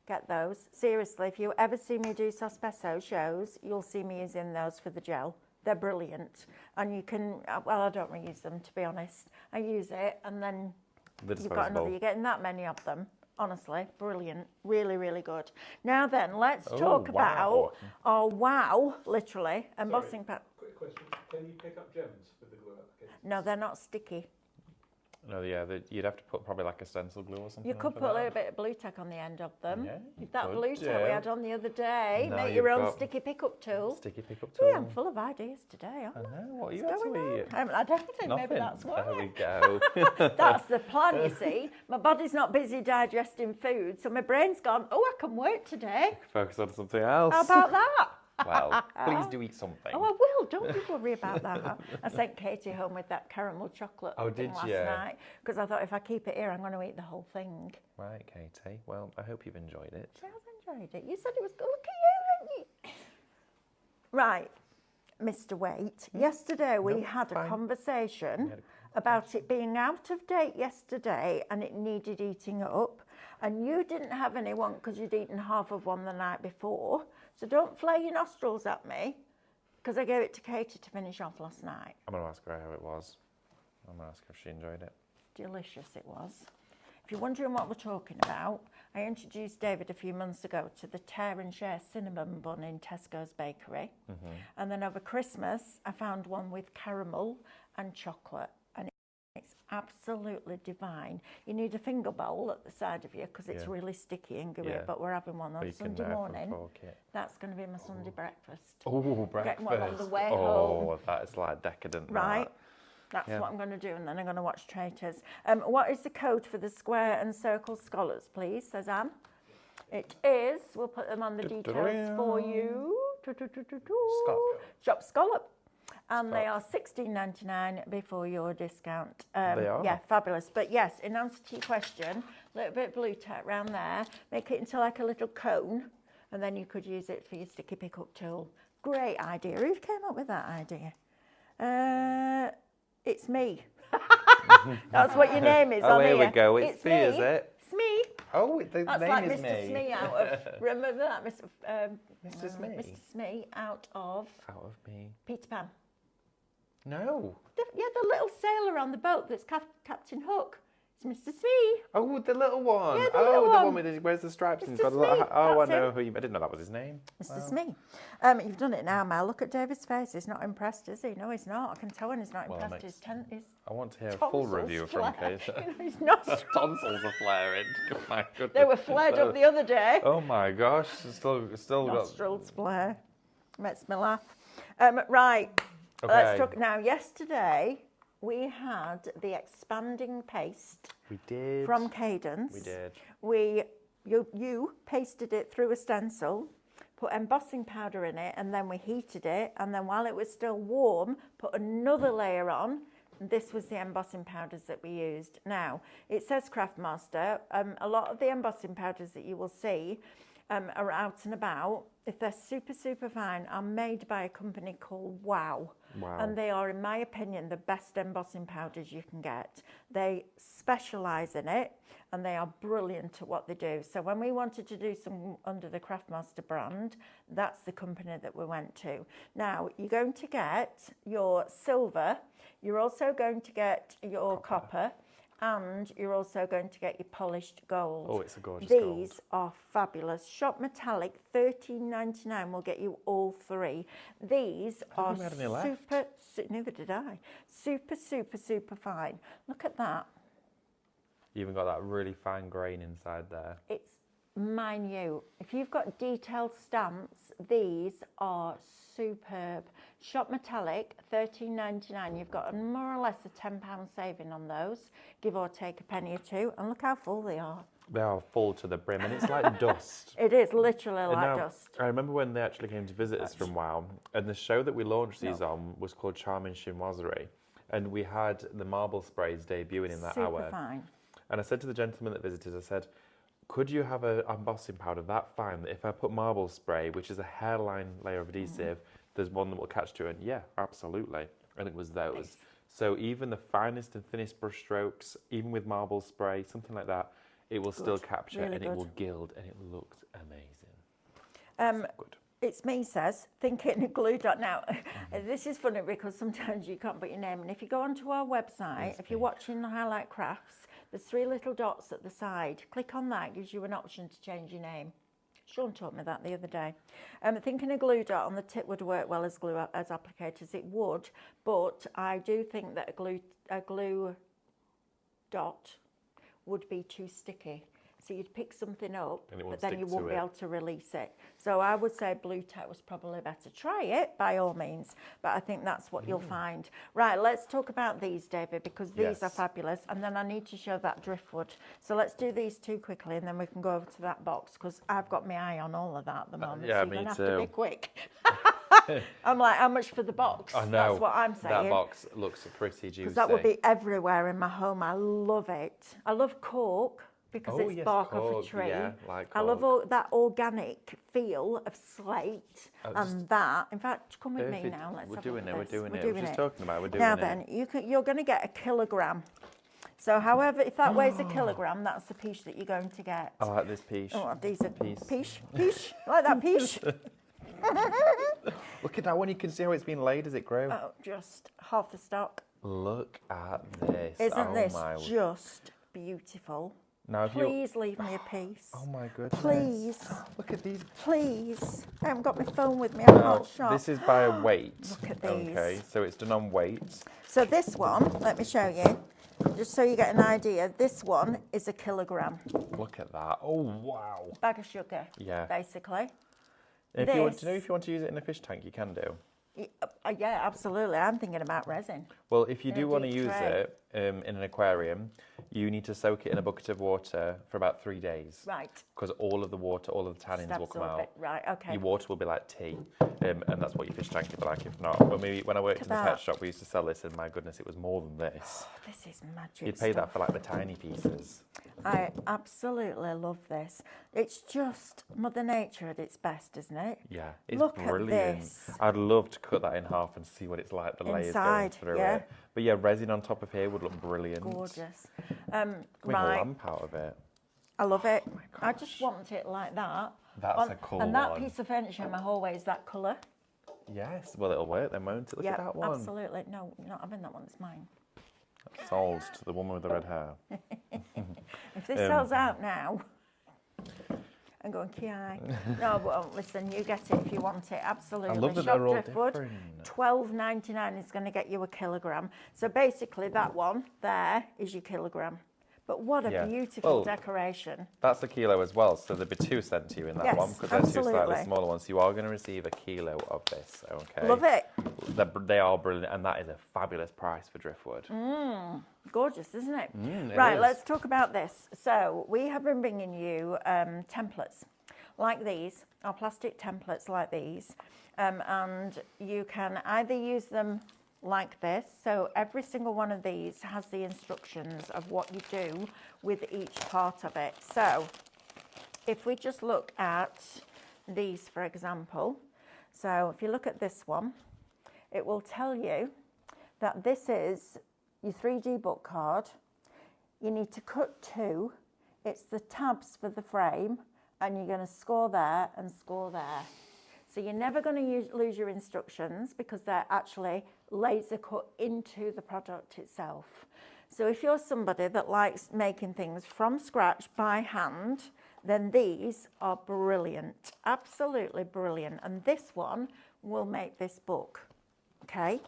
Get those. Seriously, if you ever see me do Sospeso shows, you'll see me using those for the gel. They're brilliant. And you can, well, I don't reuse them, to be honest. I use it and then you've got another. You're getting that many of them. Honestly, brilliant. Really, really good. Now then, let's talk about our wow, literally, embossing pad. Quick question. Can you pick up gems with the glue application? No, they're not sticky. No, yeah, you'd have to put probably like a stencil glue or something. You could put a little bit of blue tack on the end of them. Yeah, that blue tack we had on the other day. Now Make your own sticky pickup tool. Sticky pickup tool. Yeah, I'm full of ideas today, aren't I? I know. What are you had to eat? I haven't had anything. Nothing. Maybe that's why. There we go. That's the plan, you see. My body's not busy digesting food, so my brain's gone, oh, I can work today. Focus on something else. How about that? Well, please do eat something. Oh, I will. Don't you worry about that. I sent Katie home with that caramel chocolate thing last night because I thought if I keep it here, I'm going to eat the whole thing. Right, Katie. Well, I hope you've enjoyed it. She has enjoyed it. You said it was good. Look at you, didn't you? Right, Mr. Waite. Yesterday we had a conversation about it being out of date yesterday and it needed eating up. And you didn't have any one because you'd eaten half of one the night before. So don't flare your nostrils at me because I gave it to Katie to finish off last night. I'm going to ask her how it was. I'm going to ask her if she enjoyed it. Delicious it was. If you're wondering what we're talking about, I introduced David a few months ago to the Tear and Share cinnamon bun in Tesco's bakery. And then over Christmas, I found one with caramel and chocolate. It's absolutely divine. You need a finger bowl at the side of you because it's really sticky and gooey, but we're having one on Sunday morning. That's going to be my Sunday breakfast. Oh, breakfast. Getting one on the way home. Oh, that is like decadent. Right. That's what I'm going to do, and then I'm going to watch Traitors. What is the code for the square and circle scholars, please, says Anne? It is, we'll put them on the details for you. Shop Scallop. And they are $16.99 before your discount. They are? Yeah, fabulous. But yes, in answer to your question, a little bit of blue tack around there, make it into like a little cone, and then you could use it for your sticky pickup tool. Great idea. Who came up with that idea? It's me. That's what your name is on here. Oh, here we go. It's me, me. is it? It's me. Oh, the That's name like is Mr. me. Smee out of, remember that? Mr. Smee? Mr. Smee out of Out of me. Peter Pan. No. The little sailor on the boat that's Captain Hook. It's Mr. Smee. Oh, the little one. Yeah, the oh, little the one. one with his, where's the stripes? And he's Mr. got a little, Smee, oh, I that's know him. who you, I didn't know that was his name. Mr. Smee. You've done it now, Mel. Look at David's face. He's not impressed, is he? No, he's not. I can tell when he's not impressed. His I want to hear a full tonsils review from flare. Kate. His nostrils. Tonsils are flaring. Oh my goodness. They were flared up the other day. Oh my gosh. Still got... Nostrils flare. Makes me laugh. Right. Okay. Let's talk now. Yesterday, we had the expanding paste. We did. From Cadence. We did. You pasted it through a stencil, put embossing powder in it, and then we heated it. And then while it was still warm, put another layer on. And this was the embossing powders that we used. Now, it says Craftmaster. A lot of the embossing powders that you will see are out and about. If they're super, super fine, are made by a company called Wow. And they are, in my opinion, the best embossing powders you can get. They specialise in it, and they are brilliant at what they do. So when we wanted to do some under the Craftmaster brand, that's the company that we went to. Now, you're going to get your silver. You're also going to get your copper. and you're also going to get your polished gold. Oh, it's a gorgeous These gold. are fabulous. Shop Metallic, $13.99 will get you all three. These are think we had any left. neither did I. Super, super, super fine. Look at that. You even got that really fine grain inside there. It's minute. If you've got detailed stamps, these are superb. Shop Metallic, $13.99. You've got more or less a £10 saving on those, give or take a penny or two. And look how full they are. They are full to the brim, and it's like dust. It is literally And like now, dust. I remember when they actually came to visit us from WOW, and the show that we launched these on was called Charming Chinoiserie, and we had the marble sprays debuting in that Super hour. fine. And I said to the gentleman that visited, I said, could you have an embossing powder that fine that if I put marble spray, which is a hairline layer of adhesive, there's one that will catch to it? And yeah, absolutely. And it was those. Nice. So even the finest and thinnest brush strokes, even with marble spray, something like that, it will still capture Really and good. it will gild, and it looks amazing. So good. It's me says, thinking glue dot. Now, this is funny because sometimes you can't put your name in. If you go onto our website, if you're watching the Highlight Crafts, there's 3 little dots at the side. Click on that, gives you an option to change your name. Sean taught me that the other day. Thinking a glue dot on the tip would work well as glue as applicators. It would, but I do think that a glue dot would be too sticky. So you'd pick something up, but then you won't be able to release it. So I would say Blue Tack was probably better. Try it, by all means, but I think that's what you'll find. Right, let's talk about these, David, because these are fabulous, and then I need to show that driftwood. So let's do these two quickly, and then we can go over to that box, because I've got my eye on all of that at the moment, yeah, so you're me going to have too. to be quick. I'm like, how much for the box? I know. That's what I'm saying. That box looks pretty juicy. Because that would be everywhere in my home. I love it. I love cork, because it's bark off a tree. Yeah, like I love that organic feel of slate and that. In fact, come with me now. Let's have a look at this. We're doing it. We're just talking about it. We're doing now it. then, you're going to get a kilogram. So however, if that weighs a kilogram, that's the piece that you're going to get. I like this piece. Oh, these are Piece. Piece. Like that piece? Look at that one. You can see how it's been laid as it grows. Oh, just half the stock. Look at this. Isn't this my... just beautiful? Now, if Please leave me a piece. Oh my goodness. Please. Look at these. Please. I haven't got my phone with me. I'm not sure. This is by weight. Look at these. Okay, so it's done on weight. So this one, let me show you, just so you get an idea. This one is a kilogram. Look at that. Oh, wow. Bag of sugar, Yeah. basically. If you want, do you know if you want to use it in a fish tank, you can do. Yeah, absolutely. I'm thinking about resin. Well, if you In a do want to deep use tray. it in an aquarium, you need to soak it in a bucket of water for about 3 days. Right. Because all of the water, all of the tannins will come out. Right, okay. Your water will be like tea, and that's what your fish tank will be like. If not, when I worked in the pet shop, we used to sell this, and my goodness, it was more than this. Oh, this is magic. You'd pay that for like the tiny pieces. I absolutely love this. It's just Mother Nature at its best, isn't it? Yeah, it's Look brilliant. at this. I'd love to cut that in half and see what it's like, the layers going Inside, through yeah. it. But yeah, resin on top of here would look brilliant. Gorgeous. Make a Right. lamp out of it. I love it. I just want it like that. That's a cool And that one. piece of furniture in my hallway is that colour. Yes, well, it'll work then, won't it? Look at that one. Absolutely. No, you're not having that one. It's mine. Sold to the woman with the red hair. If this sells out now, I'm going ki. No, but listen, you get it if you want it. Absolutely. I love that Shop they're all Driftwood, different. $12.99 is going to get you a kilogram. So basically, that one there is your kilogram. But what a Yeah. beautiful Well, decoration. That's a kilo as well, so there'd be 2 sent to you in that Yes, one because they're 2 slightly absolutely. smaller ones. So you are going to receive a kilo of this, okay? Love it. They are brilliant, and that is a fabulous price for driftwood. Gorgeous, isn't it? It Right, is. let's talk about this. So we have been bringing you templates like these, our plastic templates like these, and you can either use them like this. So every single one of these has the instructions of what you do with each part of it. So if we just look at these, for example, so if you look at this one, it will tell you that this is your 3D book card. You need to cut 2. It's the tabs for the frame, and you're going to score there and score there. So you're never going to lose your instructions because they're actually laser cut into the product itself. So if you're somebody that likes making things from scratch by hand, then these are brilliant, absolutely brilliant. And this one will make this book, okay?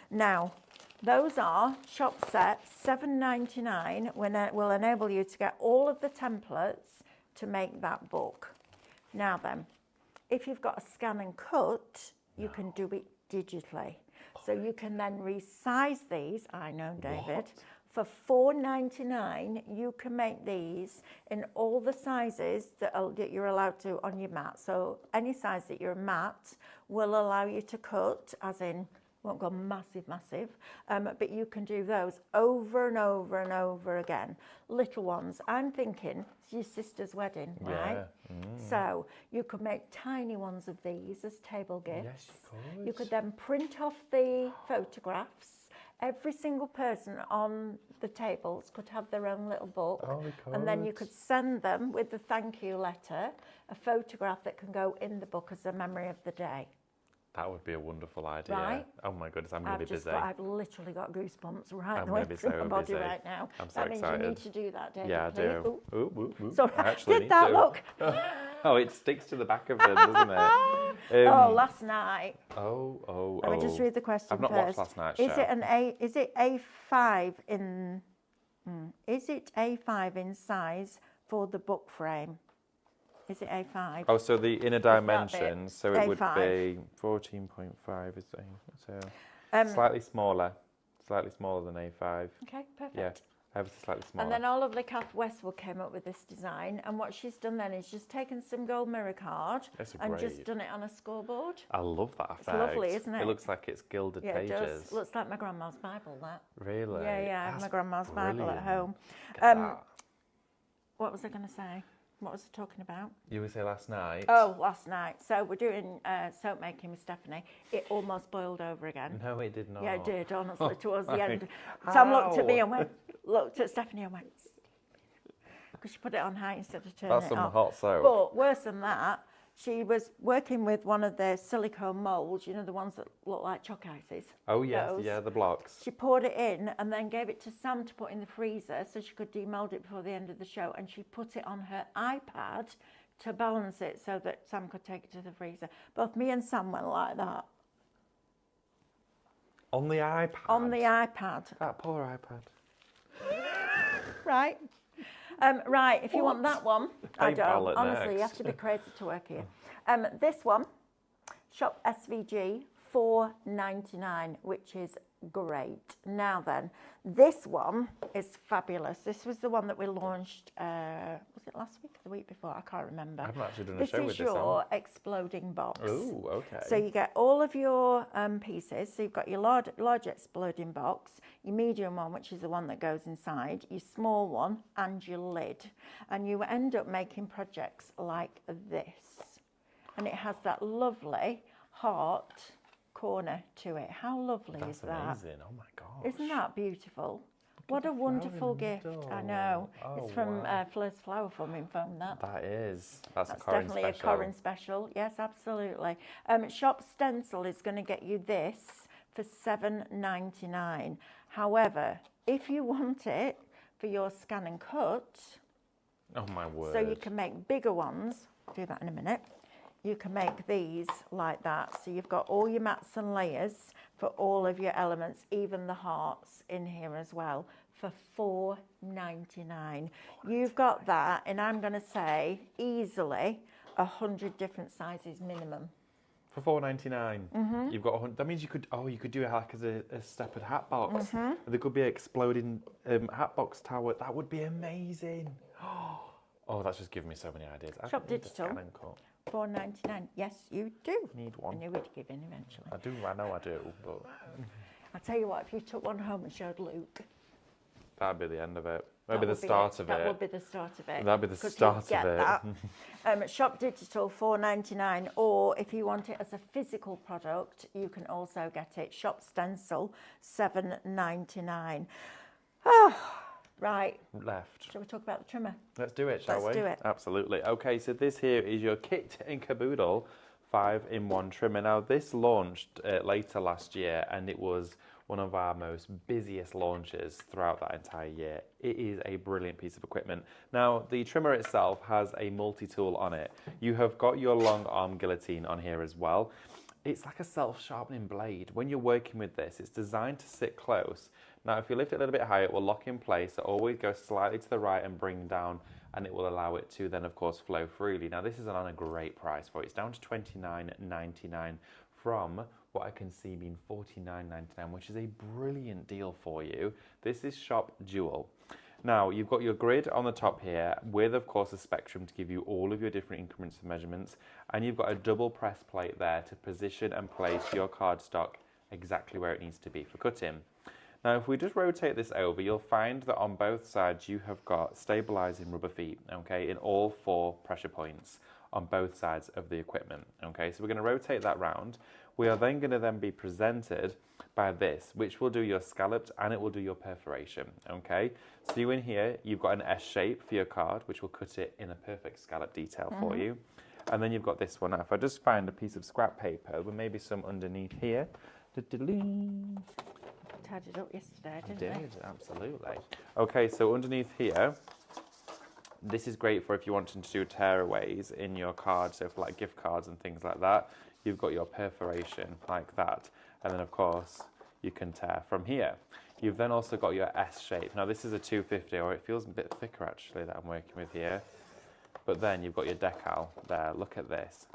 Now, those are shop sets, $7.99, will enable you to get all of the templates to make that book. Now then, if you've got a scan and cut, you can do it digitally. So you can then resize these, I know, David, for $4.99, you can make these in all the sizes that you're allowed to on your mat. So any size that your mat will allow you to cut, as in, won't go massive, but you can do those over and over and over again. Little ones, I'm thinking it's your sister's wedding, right? So you could make tiny ones of these as table gifts. Yes, you could. You could then print off the photographs. Every single person on the tables could have their own little book. Oh, we could. And then you could send them with the thank you letter, a photograph that can go in the book as a memory of the day. That would be a wonderful idea. Right? Oh my goodness, I'm going to be busy. I've literally got goosebumps right I'm the way gonna be through so my body busy. right now. I'm so that means excited. you need to do that, David. Yeah, I please. do. Ooh. Ooh, ooh. Sorry, I actually did need that to. look? Oh, it sticks to the back of them, doesn't it? Oh, last night. Let Let me just read the question I've not first. watched last night's Is show. it an A? Is it A5 in? Is it A5 in size for the book frame? Is it A5? Oh, so the inner that dimensions, so it would A5. be 14.5, is so slightly smaller than A5. Okay, perfect. Yeah, ever so slightly smaller. And then our lovely Kath Westwood came up with this design, and what she's done then is just taken some gold mirror card That's and great. just done it on a scoreboard. I love that effect. It's lovely, isn't it? It looks like it's gilded Yeah, pages. it does. Looks like my grandma's Bible, that. Really? Yeah, I have my grandma's Bible at brilliant. home. Look at that. What was I going to say? What was I talking about? You were saying last night? Oh, last night. So we're doing soap making with Stephanie. It almost boiled over again. No, it did not. Yeah, it did, honestly, towards the Like, end. Sam looked at me how? and went, looked at Stephanie and went, because she put it on high instead of turning That's it some off. hot soap. But worse than that, she was working with one of the silicone moulds, you know, the ones that look like chalk ices. Oh, yes, Those. yeah, the blocks. She poured it in and then gave it to Sam to put in the freezer so she could demold it before the end of the show. And she put it on her iPad to balance it so that Sam could take it to the freezer. Both me and Sam went like that. On the iPad? On the iPad. That poor iPad. Right. Right, if you want that one, I PayPal don't. it Honestly, you next. have to be crazy to work here. This one, Shop SVG, $4.99, which is great. Now then, this one is fabulous. This was the one that we launched, was it last week or the week before? I can't remember. I haven't actually done a This show is with this on. your exploding box. Oh, okay. So you get all of your pieces. So you've got your large exploding box, your medium one, which is the one that goes inside, your small one, and your lid. And you end up making projects like this. And it has that lovely heart corner to it. How lovely That's is that? amazing. Oh my gosh. Isn't that beautiful? What the a flower wonderful in the gift. middle. I know. Oh, It's from wow. Fleur's Flower Farming Foam, that. That is. That's a That's Corin definitely special. a Corin special. Yes, absolutely. Shop Stencil is going to get you this for $7.99. However, if you want it for your scan and cut, Oh my word. so you can make bigger ones, I'll do that in a minute. You can make these like that. So you've got all your mats and layers for all of your elements, even the hearts in here as well, for $4.99. You've got that, and I'm going to say easily 100 different sizes minimum. For $4.99, you've got 100. That means you could. Oh, you could do it like as a steppered hat box. There could be an exploding hat box tower. That would be amazing. Oh, that's just given me so many ideas. I Shop need a Digital. scan and cut. $4.99. Yes, you do. Need one. And you would give in eventually. I do. I know I do. But I'll tell you what, if you took one home and showed Luke, that'd be the end of it. that Maybe the would be start it. of That it. would be the start of it. That'd be the 'Cause he'd start of get it. that. Shop Digital $4.99, or if you want it as a physical product, you can also get it. Shop Stencil $7.99. Oh, right. Left. Shall we talk about the trimmer? Let's do it, shall we? Let's do it. Absolutely. Okay, so this here is your kit and caboodle 5-in-1 trimmer. Now, this launched later last year, and it was one of our most busiest launches throughout that entire year. It is a brilliant piece of equipment. Now, the trimmer itself has a multi-tool on it. You have got your long arm guillotine on here as well. It's like a self-sharpening blade. When you're working with this, it's designed to sit close. Now, if you lift it a little bit higher, it will lock in place. So always go slightly to the right and bring down, and it will allow it to then, of course, flow freely. Now, this is on a great price for it. It's down to $29.99 from what I can see being $49.99, which is a brilliant deal for you. This is Shop Jewel. Now, you've got your grid on the top here with, of course, a spectrum to give you all of your different increments of measurements. And you've got a double press plate there to position and place your cardstock exactly where it needs to be for cutting. Now, if we just rotate this over, you'll find that on both sides you have got stabilizing rubber feet, okay, in all 4 pressure points on both sides of the equipment, okay? So we're going to rotate that round. We are then going to be presented by this, which will do your scalloped and it will do your perforation, okay? So you in here, you've got an S shape for your card, which will cut it in a perfect scallop detail for you. And then you've got this one. Now, if I just find a piece of scrap paper with maybe some underneath here. Tied it up yesterday, I didn't did, absolutely. Okay, so underneath here, this is great for if you're wanting to do tearaways in your card, so for like gift cards and things like that. You've got your perforation like that. And then, of course, you can tear from here. You've then also got your S shape. Now, this is a 250, or it feels a bit thicker, actually, that I'm working with here. But then you've got your decal there. Look at this.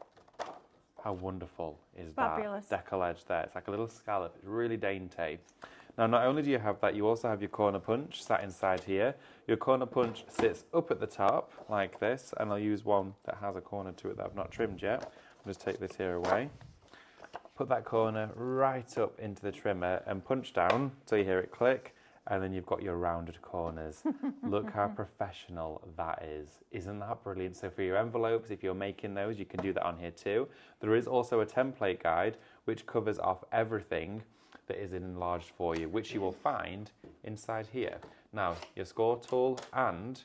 How wonderful is Fabulous. that decal edge there? It's like a little scallop. It's really dainty. Now, not only do you have that, you also have your corner punch sat inside here. Your corner punch sits up at the top like this, and I'll use one that has a corner to it that I've not trimmed yet. I'll just take this here away. Put that corner right up into the trimmer and punch down so you hear it click, and then you've got your rounded corners. Look how professional that is. Isn't that brilliant? So for your envelopes, if you're making those, you can do that on here too. There is also a template guide which covers off everything that is enlarged for you, which you will find inside here. Now, your score tool and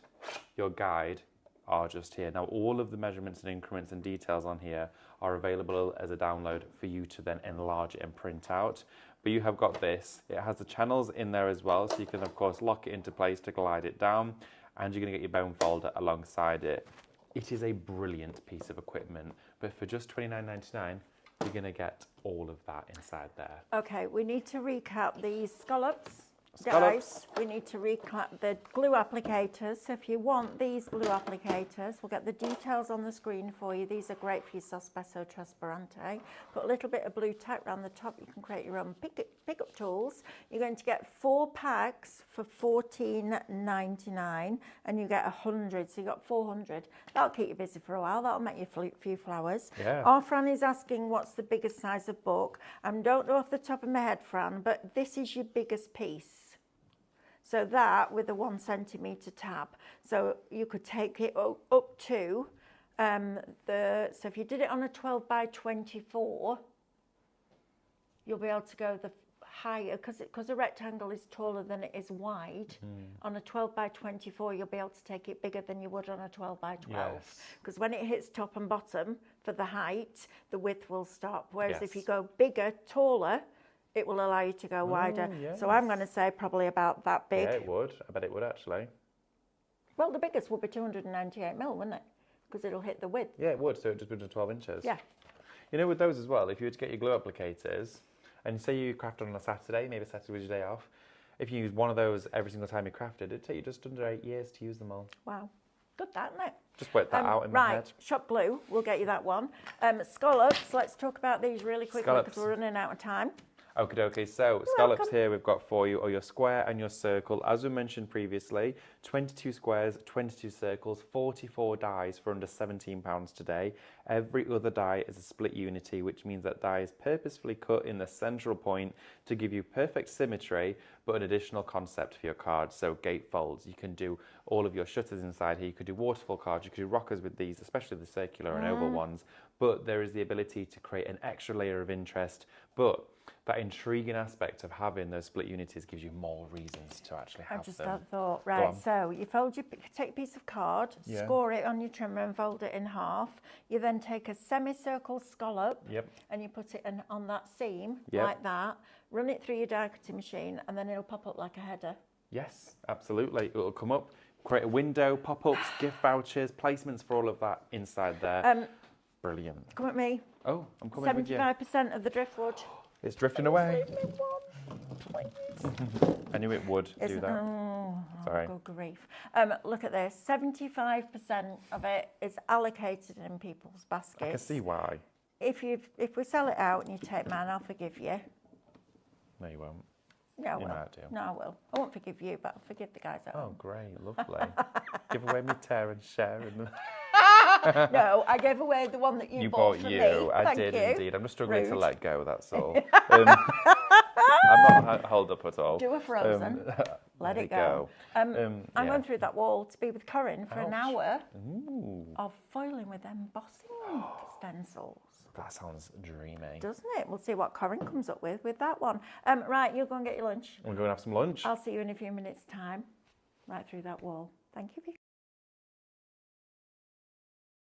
your guide are just here. Now, all of the measurements and increments and details on here are available as a download for you to then enlarge it and print out. But you have got this. It has the channels in there as well, so you can, of course, lock it into place to glide it down, and you're going to get your bone folder alongside it. It is a brilliant piece of equipment, but for just $29.99, you're going to get all of that inside there. Okay, we need to recap these scallops. Scallops. Guys, we need to recap the glue applicators. So if you want these glue applicators, we'll get the details on the screen for you. These are great for your Sospeso Trasparente. Put a little bit of blue tack around the top. You can create your own pick-up tools. You're going to get 4 packs for $14.99, and you get 100, so you got 400. That'll keep you busy for a while. That'll make you a few flowers. Yeah. Our Fran is asking what's the biggest size of book. I don't know off the top of my head, Fran, but this is your biggest piece. So that with a 1 centimetre tab. So you could take it up to, so if you did it on a 12 by 24, you'll be able to go the higher, because a rectangle is taller than it is wide. On a 12 by 24, you'll be able to take it bigger than you would on a 12 by 12. Because when it hits top and bottom for the height, the width will stop. Whereas if you go bigger, taller, it will allow you to go wider. So I'm going to say probably about that big. Yeah, it would. I bet it would actually. Well, the biggest would be 298 mil, wouldn't it? Because it'll hit the width. Yeah, it would. So it just would be 12 inches. Yeah. You know, with those as well, if you were to get your glue applicators, and say you crafted on a Saturday, maybe Saturday was your day off, if you use one of those every single time you crafted, it'd take you just under 8 years to use them all. Wow. Good, that, isn't it? Just work that out in my head. Shop glue, we'll get you that one. Scallops, let's talk about these really quickly because we're running out of time. Okie dokie, so scallops here we've got for you, or your square and your circle. As we mentioned previously, 22 squares, 22 circles, 44 dies for under £17 today. Every other die is a split unity, which means that die is purposefully cut in the central point to give you perfect symmetry, but an additional concept for your cards. So gatefolds, you can do all of your shutters inside here. You could do waterfall cards, you could do rockers with these, especially the circular and oval ones. But there is the ability to create an extra layer of interest, but that intriguing aspect of having those split unities gives you more reasons to actually have them. I just had thought, right, so you take a piece of card, score it on your trimmer and fold it in half. You then take a semicircle scallop and you put it on that seam like that. run it through your die cutting machine, and then it'll pop up like a header. Yes, absolutely. It'll come up, create a window, pop-ups, gift vouchers, placements for all of that inside there. Brilliant. Come at me. Oh, I'm coming with you. 75% of the driftwood. It's drifting away. Leave me one, please. I knew it would do that. Oh, Sorry. good grief. Look at this. 75% of it is allocated in people's baskets. I can see why. If we sell it out and you take mine, I'll forgive you. No, you won't. Yeah, I will. You might do. No, I will. I won't forgive you, but I'll forgive the guys at Oh, home. great. Lovely. Give away my tear and share. No, I gave away the one that you bought for me. I Thank did you. indeed. I'm just struggling to Rude. let go, that's all. I'm not held up at all. Do a frozen. Let it go. I'm going through that wall to be with Corinne for an hour of foiling with embossing stencils. That sounds dreamy. Doesn't it? We'll see what Corinne comes up with that one. Right, you'll go and get your lunch. We're going to have some lunch. I'll see you in a few minutes' time. Right through that wall. Thank you.